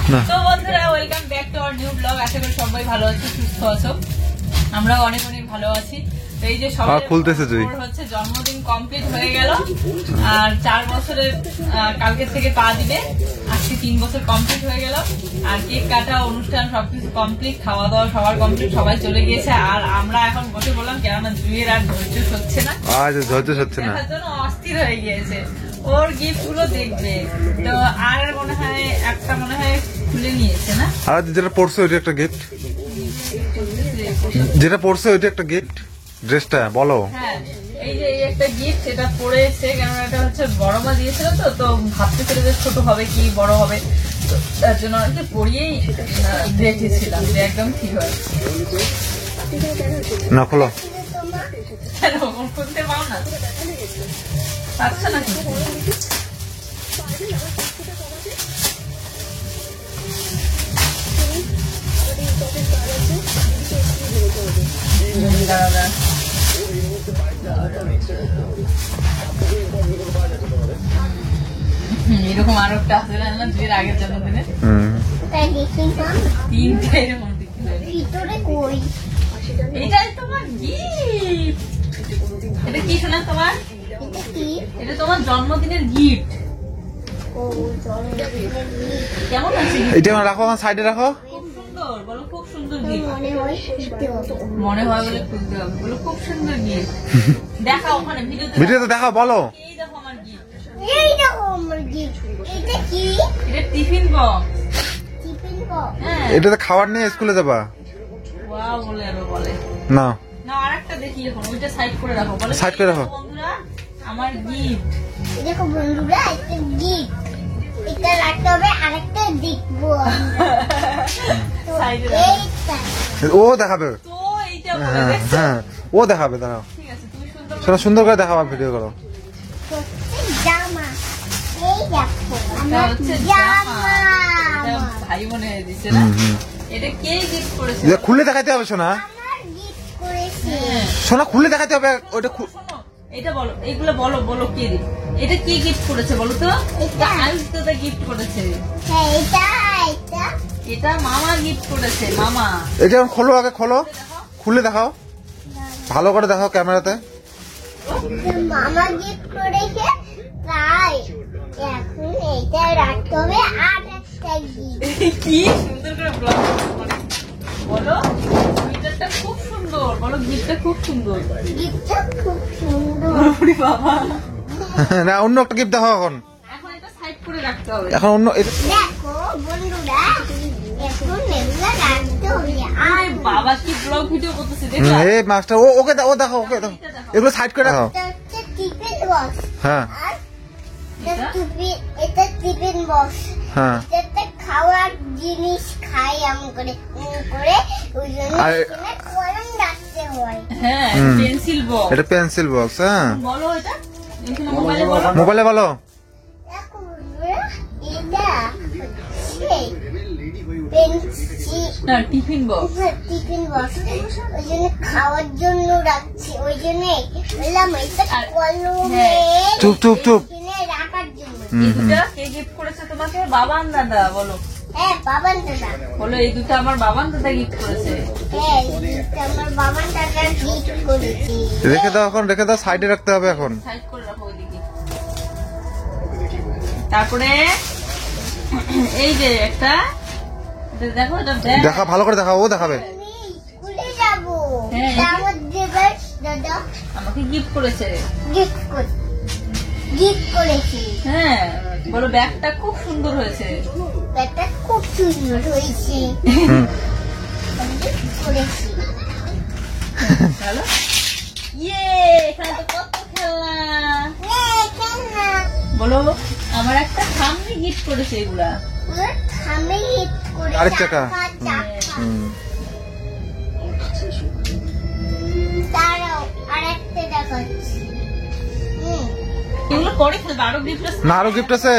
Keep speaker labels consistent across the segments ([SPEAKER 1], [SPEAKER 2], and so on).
[SPEAKER 1] তো বন্ধুরা welcome back to our new blog. আশা করি সবাই ভালো আছো, সুস্থ আছো। আমরাও অনেক অনেক ভালো আছি। তো এই যে সবাই হচ্ছে জন্মদিন কমপ্লিট হয়ে গেল, আর 4 বছরের কালকে থেকে পা দিবে, আজকে 3 বছর কমপ্লিট হয়ে গেল। আর কেক কাটা অনুষ্ঠান সবকিছু কমপ্লিট, খাওয়া দাওয়া সবার কমপ্লিট, সবাই চলে গিয়েছে। আর আমরা এখন বসে বললাম কেননা জুয়ের আর ধৈর্য হচ্ছে না, দেখার জন্য অস্থির হয়ে গিয়েছে। ওর গিফট গুলো দেখবে তো আর মনে হয় একটা খুলে নিয়েছে না,
[SPEAKER 2] আর যেটা পড়ছে ওইটা একটা গিফট, যেটা পড়ছে ওইটা একটা গিফট, ড্রেসটা বলো।
[SPEAKER 1] হ্যাঁ এই যে এই একটা গিফট, এটা পড়েছে কেননা এটা হচ্ছে বড় মা দিয়েছিল, তো ভাবতেছিল যে ছোট হবে কি বড় হবে, তো তার জন্য আর কি পড়িয়েই দেখেছিলাম যে একদম ঠিক হয়েছে।
[SPEAKER 2] না খোলো,
[SPEAKER 1] কেন খুলতে পাও না, পাচ্ছ না কি? এরকম আরো একটা আছে না জুয়ের আগের জন্মদিনে, 3টে এরকম এটাই তোমার গিফট। এটা কি শোনা তোমার? এটা তোমার জন্মদিনের গিফট। কেমন আছে?
[SPEAKER 2] এটা রাখো, আমার সাইডে রাখো।
[SPEAKER 1] খুব সুন্দর, বলো খুব সুন্দর গিফট। মনে হয় বলে খুলতে হবে, বলো খুব সুন্দর গিফট। দেখাও ওখানে
[SPEAKER 2] ভিডিওতে দেখাও, বলো।
[SPEAKER 1] এই দেখো আমার গিফট,
[SPEAKER 3] এই দেখো আমার গিফট। এটা কি?
[SPEAKER 1] এটা টিফিন বক্স।
[SPEAKER 3] Tiffin box?
[SPEAKER 1] হ্যাঁ,
[SPEAKER 2] এটাতে খাবার নিয়ে স্কুলে যাবা?
[SPEAKER 1] ওয়াও বলে আরো বলে
[SPEAKER 2] না
[SPEAKER 1] না, আরেকটা দেখি এখন, ওইটা সাইড করে রাখো, বলে
[SPEAKER 2] সাইড করে রাখো।
[SPEAKER 1] বন্ধুরা আমার গিফট।
[SPEAKER 3] দেখো বন্ধুরা, একটা গিফট, এটা রাখতে হবে, আরেকটা দেখবো।
[SPEAKER 1] সাইডে রাখো।
[SPEAKER 3] এইটা
[SPEAKER 2] ও দেখাবে,
[SPEAKER 1] তো এইটা বলে দেখছো?
[SPEAKER 2] হ্যাঁ ও দেখাবে, দাঁড়াও।
[SPEAKER 1] ঠিক আছে, তুমি সুন্দর
[SPEAKER 2] শোনো, সুন্দর করে দেখাবা, ভিডিও করো।
[SPEAKER 3] হচ্ছে জামা। এই দেখো
[SPEAKER 1] এটা
[SPEAKER 3] আমার
[SPEAKER 1] হচ্ছে
[SPEAKER 3] জামা।
[SPEAKER 1] এটা ভাই মনে হয়ে দিচ্ছে না। এটা কে গিফট করেছে?
[SPEAKER 2] এটা খুলে দেখাতে হবে সোনা,
[SPEAKER 3] আমার গিফট করেছে।
[SPEAKER 1] হ্যাঁ,
[SPEAKER 2] সোনা খুলে দেখাতে হবে ওটা।
[SPEAKER 1] শোনো, এটা বলো, এগুলো বলো, বলো কে দিবে, এটা কি গিফট করেছে বলো তো?
[SPEAKER 3] এটা।
[SPEAKER 1] আয়ুষ দাদা গিফট করেছে।
[SPEAKER 3] হ্যাঁ এটা
[SPEAKER 1] এটা মামা গিফট করেছে, মামা।
[SPEAKER 2] এটা খোলো, আগে খোলো,
[SPEAKER 1] দেখো
[SPEAKER 2] খুলে দেখাও, ভালো করে দেখাও ক্যামেরাতে।
[SPEAKER 3] মামা গিফট করেছে, তাই এখন এইটা রাখতে হবে, আর একটা গিফট।
[SPEAKER 1] কি সুন্দর করে ব্লগ বলো, গিফটটা খুব সুন্দর, বলো গিফটটা খুব সুন্দর।
[SPEAKER 3] গিফটটা খুব সুন্দর।
[SPEAKER 1] ওরে বাবা,
[SPEAKER 2] না অন্য একটা গিফট দেখাও এখন,
[SPEAKER 1] এখন এটা সাইড করে রাখতে হবে।
[SPEAKER 2] এখন অন্য
[SPEAKER 3] দেখো বন্ধুরা, এখন এগুলো রাখতে হবে। আর
[SPEAKER 1] আরে বাবা কি ব্লগ ভিডিও করতেছে দেখো।
[SPEAKER 2] এই মাস্টার ওকে দাও, ও দেখাও, ওকে দাও, এগুলো সাইড করে রাখো।
[SPEAKER 3] এটা হচ্ছে টিফিন বক্স।
[SPEAKER 2] হ্যাঁ
[SPEAKER 3] আর এটা টিফিন বক্স।
[SPEAKER 2] হ্যাঁ,
[SPEAKER 3] এটাতে খাওয়ার জিনিস খাই আমি করে ওই জন্য
[SPEAKER 2] আর-
[SPEAKER 3] এখানে কলম রাখতে হয়।
[SPEAKER 1] হ্যাঁ পেন্সিল বক্স।
[SPEAKER 2] এটা পেন্সিল বক্স। হ্যাঁ,
[SPEAKER 1] বলো এটা এখানে মোবাইলে বলো।
[SPEAKER 2] মোবাইলে বলো।
[SPEAKER 3] দেখো বন্ধুরা, এটা হচ্ছে পেন্সিল
[SPEAKER 1] না টিফিন বক্স।
[SPEAKER 3] Tiffin box. ওই জন্য খাওয়ার জন্য রাখছি, ওই জন্য বললাম এটা
[SPEAKER 1] আর-
[SPEAKER 3] কলমে
[SPEAKER 2] চুপ চুপ চুপ।
[SPEAKER 3] এখানে রাখার জন্য।
[SPEAKER 1] এই দুটা কে গিফট করেছে তোমাকে? বাবান দাদা। বলো
[SPEAKER 3] হ্যাঁ বাবান দাদা।
[SPEAKER 1] বলো এই দুটো আমার বাবান দাদা গিফট করেছে।
[SPEAKER 3] হ্যাঁ এটা আমার বাবান দাদা গিফট করেছি।
[SPEAKER 2] রেখে দাও, এখন রেখে দাও, সাইডে রাখতে হবে এখন।
[SPEAKER 1] সাইড করে রাখো ওইদিকে। তারপরে এই যে একটা, এটা দেখো, এটা ব্যাগ।
[SPEAKER 2] দেখা, ভালো করে দেখাও, ও দেখাবে।
[SPEAKER 3] আমি স্কুলে যাব।
[SPEAKER 1] হ্যাঁ।
[SPEAKER 3] আমার দেবার দাদা
[SPEAKER 1] আমাকে গিফট করেছে।
[SPEAKER 3] গিফট করেছি।
[SPEAKER 1] হ্যাঁ বলো ব্যাগটা খুব সুন্দর হয়েছে।
[SPEAKER 3] ব্যাগটা খুব সুন্দর হয়েছে।
[SPEAKER 2] হুম।
[SPEAKER 3] গিফট করেছি।
[SPEAKER 1] ভালো। ইয়ে, এখানে তো কত খেলনা।
[SPEAKER 3] খেলনা
[SPEAKER 1] বলো আমার একটা সামনে গিফট করেছে এগুলা।
[SPEAKER 3] আমি গিফট করেছি।
[SPEAKER 2] আরেক চাকা। হুম।
[SPEAKER 3] দাঁড়াও, আরেকটা দেখাচ্ছি।
[SPEAKER 1] এগুলো পরে খেলবে, আরো গিফট আছে।
[SPEAKER 2] না আরো গিফট আছে।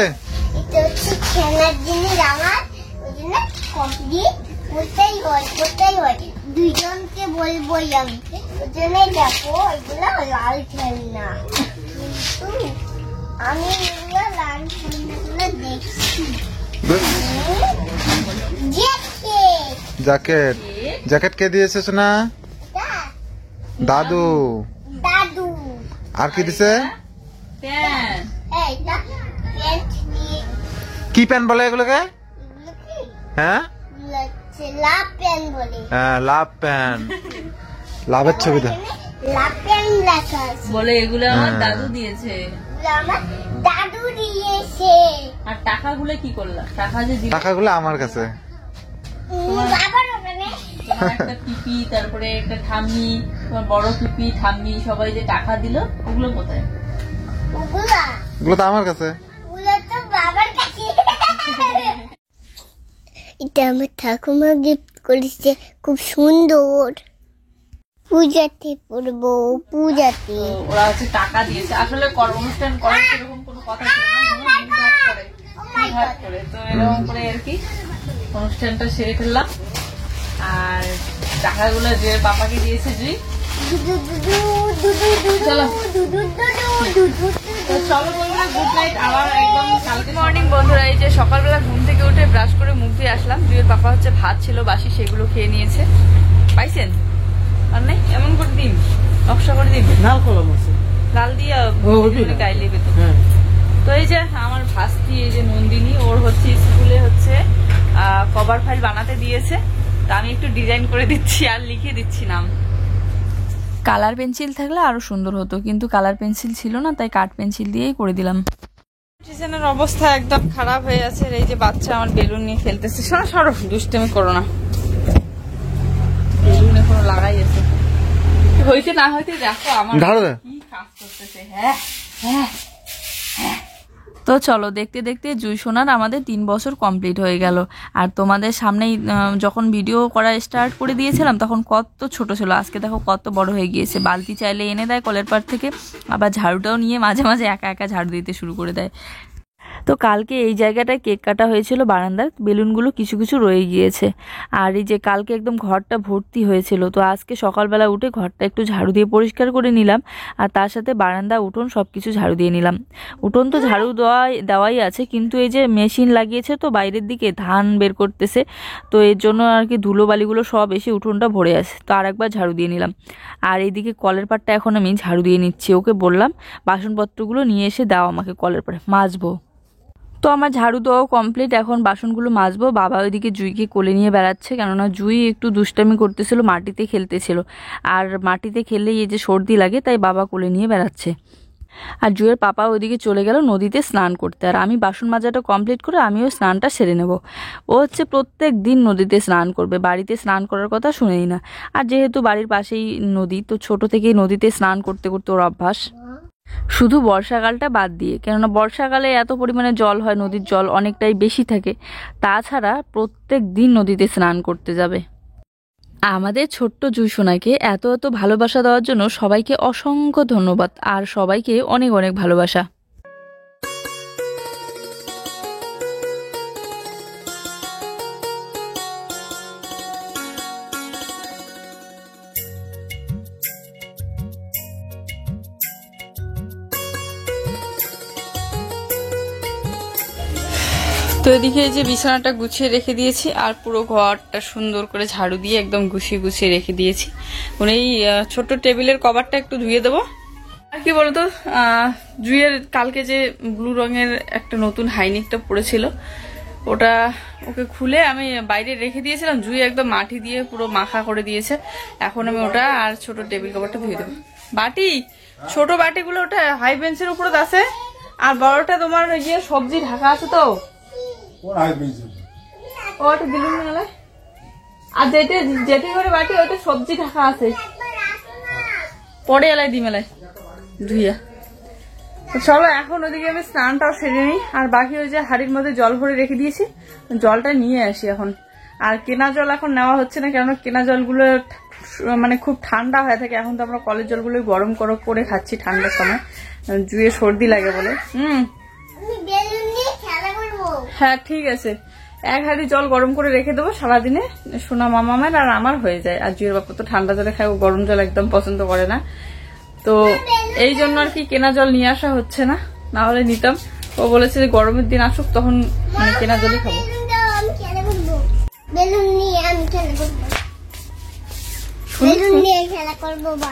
[SPEAKER 3] এটা হচ্ছে খেলার জিনিস আমার, ওই জন্য কমপ্লিট করতেই হয়। দুইজনকে বলবোই আমি, ওই জন্য দেখো এগুলো লাল খেলনা, কিন্তু আমি এগুলো লাল খেলনাগুলো দেখছি।
[SPEAKER 2] জ্যাকেট জ্যাকেট কে দিয়েছে সোনা? দাদু।
[SPEAKER 3] দাদু।
[SPEAKER 2] আর কি দিছে?
[SPEAKER 1] প্যান্ট।
[SPEAKER 3] এইটা প্যান্ট দিয়ে
[SPEAKER 2] কি প্যান্ট বলে এগুলোকে? হ্যাঁ
[SPEAKER 3] লাভ প্যান্ট বলে।
[SPEAKER 2] হ্যাঁ লাভ প্যান্ট। লাভের ছবিটা
[SPEAKER 3] লাভ প্যান্ট লেখা আছে।
[SPEAKER 1] বলে এগুলো আমার
[SPEAKER 2] হ্যাঁ।
[SPEAKER 1] দাদু দিয়েছে।
[SPEAKER 3] এগুলো আমার দাদু দিয়েছে।
[SPEAKER 1] আর টাকাগুলো কি করলা? টাকা যে দিল
[SPEAKER 2] টাকাগুলো আমার কাছে।
[SPEAKER 3] বাবার ওখানে
[SPEAKER 1] তোমার একটা পিপি, তারপরে একটা ঠাম্মি, তোমার বড় পিপি ঠাম্মি সবাই যে টাকা দিল ওগুলো কোথায়?
[SPEAKER 3] ওগুলা
[SPEAKER 2] এগুলো তো আমার কাছে।
[SPEAKER 3] ওগুলো তো বাবার কাছে। এটা আমার ঠাকুমা গিফট করেছে, খুব সুন্দর। পূজাতে পড়বো, পূজাতে।
[SPEAKER 1] তো ওরা হচ্ছে টাকা দিয়েছে। আসলে অনুষ্ঠান করার সেরকম কোনো কথা ছিল না, হুটহাট করে। তো এরকম করে আর কি অনুষ্ঠানটা সেরে ফেললাম। আর টাকাগুলো যে পাপাকে দিয়েছে জুই। চলো চলো বন্ধুরা, গুড নাইট। আবার একদম কালকে মর্নিং বন্ধুরা। এই যে সকালবেলা ঘুম থেকে উঠে ব্রাশ করে মুখ দিয়ে আসলাম। জুইয়ের পাপা হচ্ছে ভাত ছিল বাসি, সেগুলো খেয়ে নিয়েছে। পাইছেন? আর নাই এমন করে দিন, নকশা করে দিন,
[SPEAKER 4] লাল কলম আছে।
[SPEAKER 1] লাল দিয়ে গাইলে পেতো। তো এই যে আমার ভাস্তি, এই যে নন্দিনী, ওর হচ্ছে স্কুলে হচ্ছে কভার ফাইল বানাতে দিয়েছে। তা আমি একটু ডিজাইন করে দিচ্ছি আর লিখে দিচ্ছি নাম। কালার পেন্সিল থাকলে আরো সুন্দর হতো, কিন্তু কালার পেন্সিল ছিল না, তাই কাঠ পেন্সিল দিয়েই করে দিলাম। কিচেনের অবস্থা একদম খারাপ হয়ে আছে। এই যে বাচ্চা আমার বেলুন নিয়ে খেলতেছে। শোনো সরো, দুষ্টুমি করো না। বেলুন এখনো লাগাই আছে, হইতে না হইতে দেখো আমার কি কাজ করতেছে। হ্যাঁ হ্যাঁ হ্যাঁ। তো চলো, দেখতে দেখতে জুই সোনার আমাদের 3 বছর কমপ্লিট হয়ে গেল। আর তোমাদের সামনেই যখন ভিডিও করা স্টার্ট করে দিয়েছিলাম তখন কত ছোট ছিল, আজকে দেখো কত বড় হয়ে গিয়েছে। বালতি চাইলে এনে দেয় কলের পাড় থেকে, আবার ঝাড়ুটাও নিয়ে মাঝে মাঝে একা একা ঝাড়ু দিতে শুরু করে দেয়। তো কালকে এই জায়গাটায় কেক কাটা হয়েছিল বারান্দার, বেলুনগুলো কিছু কিছু রয়ে গিয়েছে। আর এই যে কালকে একদম ঘরটা ভর্তি হয়েছিল, তো আজকে সকালবেলা উঠে ঘরটা একটু ঝাড়ু দিয়ে পরিষ্কার করে নিলাম। আর তার সাথে বারান্দা উঠোন সব কিছু ঝাড়ু দিয়ে নিলাম। উঠোন তো ঝাড়ু দেওয়াই আছে, কিন্তু এই যে মেশিন লাগিয়েছে তো বাইরের দিকে ধান বের করতেছে, তো এর জন্য আর কি ধুলোবালিগুলো সব এসে উঠোনটা ভরে আছে। তো আর একবার ঝাড়ু দিয়ে নিলাম। আর এইদিকে কলের পাড়টা এখন আমি ঝাড়ু দিয়ে নিচ্ছি। ওকে বললাম বাসনপত্রগুলো নিয়ে এসে দাও আমাকে, কলের পাড়ে মাজবো। তো আমার ঝাড়ু দেওয়াও কমপ্লিট, এখন বাসনগুলো মাজবো। বাবা ওইদিকে জুইকে কোলে নিয়ে বেড়াচ্ছে, কেননা জুই একটু দুষ্টামি করতেছিল, মাটিতে খেলতেছিল। আর মাটিতে খেললেই এই যে সর্দি লাগে, তাই বাবা কোলে নিয়ে বেড়াচ্ছে। আর জুইয়ের পাপা ওইদিকে চলে গেল নদীতে স্নান করতে। আর আমি বাসন মাজাটা কমপ্লিট করে আমিও স্নানটা সেরে নেব। ও হচ্ছে প্রত্যেক দিন নদীতে স্নান করবে, বাড়িতে স্নান করার কথা শুনেই না। আর যেহেতু বাড়ির পাশেই নদী, তো ছোট থেকেই নদীতে স্নান করতে করতে ওর অভ্যাস। শুধু বর্ষাকালটা বাদ দিয়ে, কেননা বর্ষাকালে এত পরিমাণে জল হয়, নদীর জল অনেকটাই বেশি থাকে। তাছাড়া প্রত্যেক দিন নদীতে স্নান করতে যাবে। আমাদের ছোট্ট জুই সোনাকে এত এত ভালোবাসা দেওয়ার জন্য সবাইকে অসংখ্য ধন্যবাদ, আর সবাইকে অনেক অনেক ভালোবাসা। তো এদিকে এই যে বিছানাটা গুছিয়ে রেখে দিয়েছি, আর পুরো ঘরটা সুন্দর করে ঝাড়ু দিয়ে একদম গুছিয়ে গুছিয়ে রেখে দিয়েছি। মানে এই ছোট্ট টেবিলের কভারটা একটু ধুয়ে দেবো। আর কি বলতো, জুইয়ের কালকে যে ব্লু রঙের একটা নতুন হাইনেকটা পড়েছিল, ওটা ওকে খুলে আমি বাইরে রেখে দিয়েছিলাম। জুই একদম মাটি দিয়ে পুরো মাখা করে দিয়েছে। এখন আমি ওটা আর ছোট টেবিল কভারটা ধুয়ে দেবো। বাটি, ছোট বাটিগুলো ওটা হাই বেঞ্চের উপরে আছে, আর বড়টা তোমার ইয়ে সবজি ঢাকা আছে। তো ওটা দিলুম না, আর যেতে করে বাটি ওটা সবজি ঢাকা আছে, পরে এলাই দি মেলায় ধুইয়া। চলো এখন ওদিকে আমি স্নানটাও সেরে নিই, আর বাকি ওই যে হাড়ির মধ্যে জল ভরে রেখে দিয়েছি, জলটা নিয়ে আসি এখন। আর কেনা জল এখন নেওয়া হচ্ছে না, কেননা কেনা জলগুলো মানে খুব ঠান্ডা হয়ে থাকে। এখন তো আমরা কলের জলগুলো গরম করে খাচ্ছি ঠান্ডার সময়, জুয়ে সর্দি লাগে বলে। হ্যাঁ ঠিক আছে, 1 হাঁড়ি জল গরম করে রেখে দেবো সারাদিনে। সোনা মামামের আর আমার হয়ে যায়। আর জুয়ের বাবা তো ঠান্ডা জলে খায়, ও গরম জল একদম পছন্দ করে না। তো এই জন্য আর কি কেনা জল নিয়ে আসা হচ্ছে না, না হলে নিতাম। ও বলেছে যে গরমের দিন আসুক তখন মানে কেনা জলই খাবো।
[SPEAKER 3] বেলুন নিয়ে আমি খেলা করবো। বেলুন নিয়ে খেলা করবো বা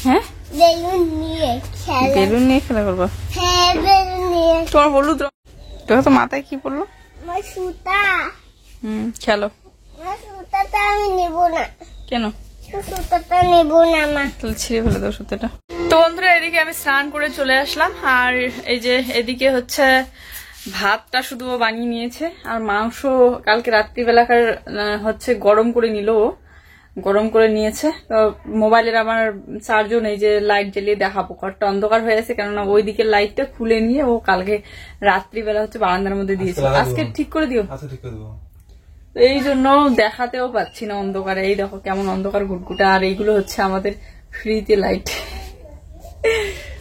[SPEAKER 1] হ্যাঁ
[SPEAKER 3] বেলুন নিয়ে খেলা।
[SPEAKER 1] বেলুন নিয়ে খেলা করবা?
[SPEAKER 3] হ্যাঁ বেলুন নিয়ে।
[SPEAKER 1] তোমার হলুদ তোর তো মাথায় কি পড়লো?
[SPEAKER 3] আমার সুতা।
[SPEAKER 1] খেলো।
[SPEAKER 3] আমার সুতাটা আমি নেব না।
[SPEAKER 1] কেন?
[SPEAKER 3] সুতাটা নেব না মা।
[SPEAKER 1] তাহলে ছিঁড়ে ফেলে দাও সুতোটা। তো বন্ধুরা এদিকে আমি স্নান করে চলে আসলাম, আর এই যে এদিকে হচ্ছে ভাতটা শুধু ও বানিয়ে নিয়েছে, আর মাংস কালকে রাত্রিবেলাকার হচ্ছে গরম করে নিল, ও গরম করে নিয়েছে। তো মোবাইলের আমার চার্জও নেই যে লাইট জ্বালিয়ে দেখাবো, ঘরটা অন্ধকার হয়ে আছে, কেননা ওই দিকের লাইটটা খুলে নিয়ে ও কালকে রাত্রিবেলা হচ্ছে বারান্দার মধ্যে দিয়েছে। আজকে ঠিক করে দিও। তো এই জন্য দেখাতেও পাচ্ছি না অন্ধকারে। এই দেখো কেমন অন্ধকার ঘুটঘুটা, আর এইগুলো হচ্ছে আমাদের ফ্রিতে লাইট।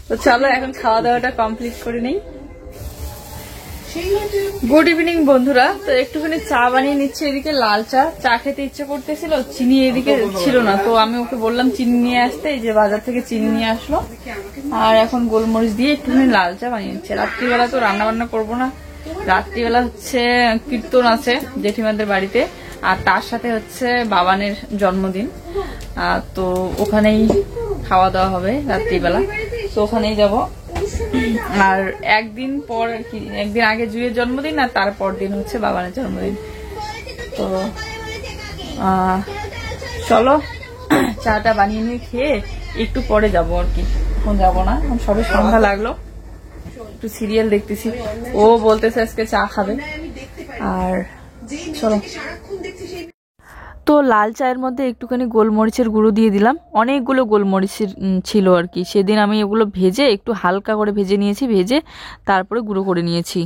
[SPEAKER 1] তো চলো এখন খাওয়া দাওয়াটা কমপ্লিট করে নেই। গুড ইভিনিং বন্ধুরা। তো একটুখানি চা বানিয়ে নিচ্ছে, এদিকে লাল চা। চা খেতে ইচ্ছে করতেছিল, চিনি এদিকে ছিল না, তো আমি ওকে বললাম চিনি নিয়ে আসতে। এই যে বাজার থেকে চিনি নিয়ে আসলো, আর এখন গোলমরিচ দিয়ে একটুখানি লাল চা বানিয়ে নিচ্ছে। রাত্রিবেলা তো রান্না বান্না করবো না, রাত্রিবেলা হচ্ছে কীর্তন আছে জেঠিমাদের বাড়িতে, আর তার সাথে হচ্ছে বাবানের জন্মদিন। তো ওখানেই খাওয়া দাওয়া হবে রাত্রিবেলা, তো ওখানেই যাব। আর একদিন পর কি, একদিন আগে জুয়ের জন্মদিন, আর তারপর দিন হচ্ছে বাবানের জন্মদিন। তো চলো চাটা বানিয়ে নিয়ে খেয়ে একটু পরে যাবো আর কি, এখন যাবো না, এখন সবে সন্ধ্যা লাগলো, একটু সিরিয়াল দেখতেছি। ও বলতেছে আজকে চা খাবে, আর চলো। তো লাল চায়ের মধ্যে একটুখানি গোলমরিচের গুঁড়ো দিয়ে দিলাম, অনেকগুলো গোলমরিচের ছিল আর কি। সেদিন আমি এগুলো ভেজে একটু হালকা করে ভেজে নিয়েছি, ভেজে তারপরে গুঁড়ো করে নিয়েছি।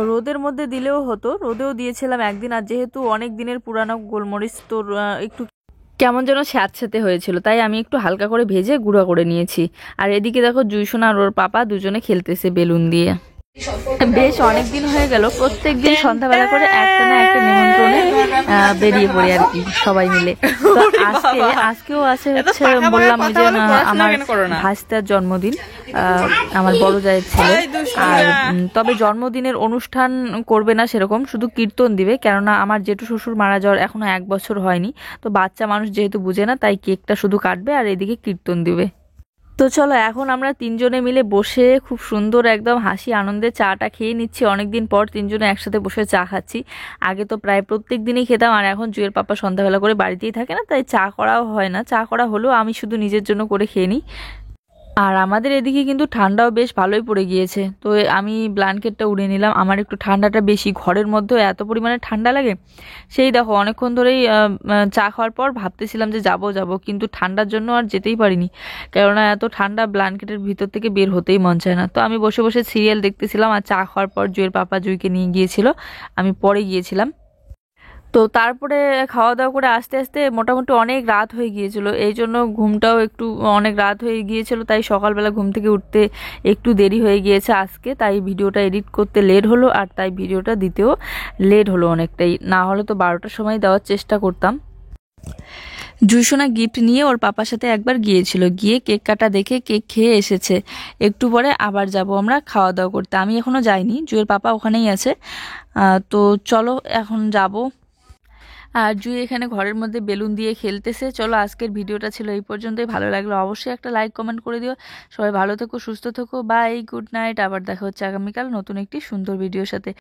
[SPEAKER 1] রোদের মধ্যে দিলেও হতো, রোদেও দিয়েছিলাম একদিন, আর যেহেতু অনেক দিনের পুরানো গোলমরিচ তো একটু কেমন যেন স্যাঁতস্যাঁতে হয়েছিল, তাই আমি একটু হালকা করে ভেজে গুঁড়ো করে নিয়েছি। আর এদিকে দেখো জুইসোনা আর ওর পাপা দুজনে খেলতেছে বেলুন দিয়ে। বেশ অনেকদিন হয়ে গেল প্রত্যেকদিন সন্ধ্যাবেলা করে একটা না একটা নিমন্ত্রণে বেরিয়ে পড়ি আর কি সবাই মিলে। তো আজকেও আছে হচ্ছে, বললাম যে আমার ভাস্তার জন্মদিন, আমার বড় জায়ের ছেলে। আর তবে জন্মদিনের অনুষ্ঠান করবে না সেরকম, শুধু কীর্তন দিবে, কেননা আমার জেঠু শ্বশুর মারা যাওয়ার এখনো 1 বছর হয়নি। তো বাচ্চা মানুষ যেহেতু বুঝে না, তাই কেকটা শুধু কাটবে আর এদিকে কীর্তন দিবে। তো চলো এখন আমরা তিনজনে মিলে বসে খুব সুন্দর একদম হাসি আনন্দে চাটা খেয়ে নিচ্ছি। অনেকদিন পর তিনজনে একসাথে বসে চা খাচ্ছি। আগে তো প্রায় প্রত্যেক দিনই খেতাম, আর এখন জুয়ের পাপা সন্ধ্যাবেলা করে বাড়িতেই থাকে না, তাই চা করাও হয় না। চা করা হলেও আমি শুধু নিজের জন্য করে খেয়ে নিই। আর আমাদের এদিকে কিন্তু ঠান্ডাও বেশ ভালোই পড়ে গিয়েছে, তো আমি ব্ল্যাঙ্কেটটা উড়িয়ে নিলাম। আমার একটু ঠান্ডাটা বেশি, ঘরের মধ্যেও এত পরিমাণে ঠান্ডা লাগে। সেই দেখো অনেকক্ষণ ধরেই চা খাওয়ার পর ভাবতেছিলাম যে যাব, কিন্তু ঠান্ডার জন্য আর যেতেই পারিনি, কেননা এত ঠান্ডা ব্ল্যাঙ্কেটের ভিতর থেকে বের হতেই মন চায় না। তো আমি বসে বসে সিরিয়াল দেখতেছিলাম, আর চা খাওয়ার পর জুয়ের পাপা জুইকে নিয়ে গিয়েছিল, আমি পরে গিয়েছিলাম। তো তারপরে খাওয়া দাওয়া করে আস্তে আস্তে মোটামুটি অনেক রাত হয়ে গিয়েছিল, এই জন্য ঘুমটাও একটু অনেক রাত হয়ে গিয়েছিল, তাই সকালবেলা ঘুম থেকে উঠতে একটু দেরি হয়ে গিয়েছে আজকে। তাই ভিডিওটা এডিট করতে লেট হলো, আর তাই ভিডিওটা দিতেও লেট হলো অনেকটাই, না হলে তো 12টার সময় দেওয়ার চেষ্টা করতাম। জুইসোনা গিফট নিয়ে ওর পাপার সাথে একবার গিয়েছিল, গিয়ে কেক কাটা দেখে কেক খেয়ে এসেছে। একটু পরে আবার যাব আমরা খাওয়া দাওয়া করতে, আমি এখনও যাইনি, জুয়ের পাপা ওখানেই আছে। তো চলো এখন যাব। আর জুই এখানে ঘরের মধ্যে বেলুন দিয়ে খেলতেছে। চলো আজকের ভিডিওটা ছিল এই পর্যন্তই। ভালো লাগলো অবশ্যই একটা লাইক কমেন্ট করে দিও। সবাই ভালো থেকো, সুস্থ থেকো, বাই, গুড নাইট। আবার দেখা হচ্ছে আগামীকাল নতুন একটি সুন্দর ভিডিওর সাথে।